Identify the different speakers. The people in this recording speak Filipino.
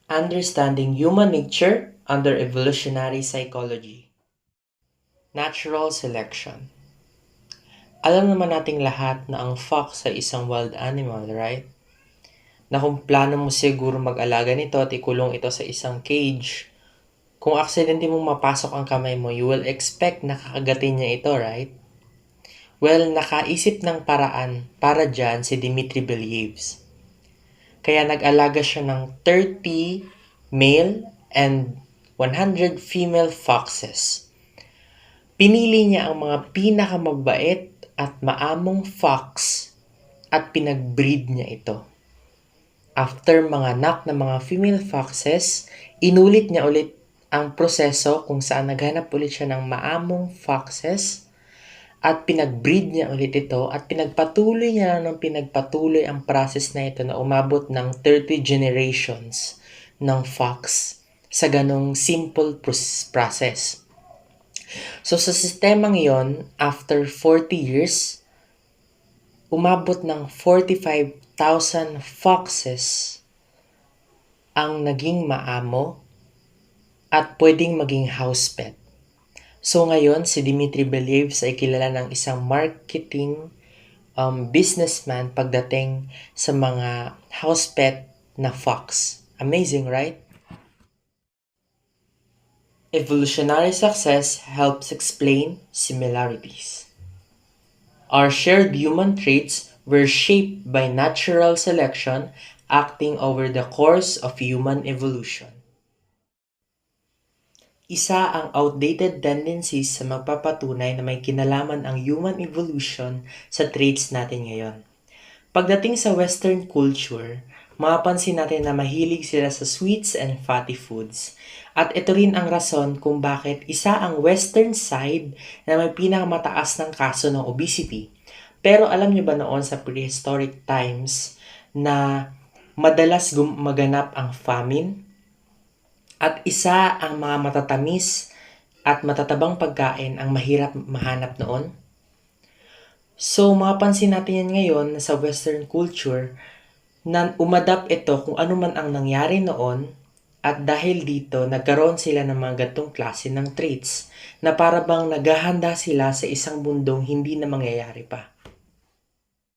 Speaker 1: Understanding Human Nature under Evolutionary Psychology. Natural Selection. Alam naman nating lahat na ang fox ay isang wild animal, right? Na kung plano mo siguro mag-alaga nito at ikulong ito sa isang cage, kung aksidente mong mapasok ang kamay mo, you will expect na kakagatin niya ito, right? Well, nakaisip ng paraan para dyan si Dmitry Belyaev. Kaya nag-alaga siya ng 30 male and 100 female foxes. Pinili niya ang mga pinakamabait at maamong fox at pinag-breed niya ito. After mga anak ng mga female foxes, inulit niya ulit ang proseso kung saan naghanap ulit siya ng maamong foxes at pinag-breed niya ulit ito at pinagpatuloy niya ng pinagpatuloy ang process na ito na umabot ng 30 generations ng fox sa ganong simple process. So sa sistemang yon, after 40 years, umabot ng 45,000 foxes ang naging maamo at pwedeng maging house pet. So ngayon, si Dmitry Belyaev ay kilala ng isang marketing businessman pagdating sa mga house pet na fox. Amazing, right? Evolutionary success helps explain similarities. Our shared human traits were shaped by natural selection acting over the course of human evolution. Isa ang outdated tendencies sa magpapatunay na may kinalaman ang human evolution sa traits natin ngayon. Pagdating sa Western culture, mapapansin natin na mahilig sila sa sweets and fatty foods. At ito rin ang rason kung bakit isa ang Western side na may pinakamataas ng kaso ng obesity. Pero alam niyo ba noon sa prehistoric times na madalas maganap ang famine? At isa ang mga matatamis at matatabang pagkain ang mahirap mahanap noon? So, mapapansin natin yan ngayon sa Western culture na umadapt ito kung ano man ang nangyari noon at dahil dito, nagkaroon sila ng mga gantong klase ng traits na para bang naghahanda sila sa isang mundong hindi na mangyayari pa.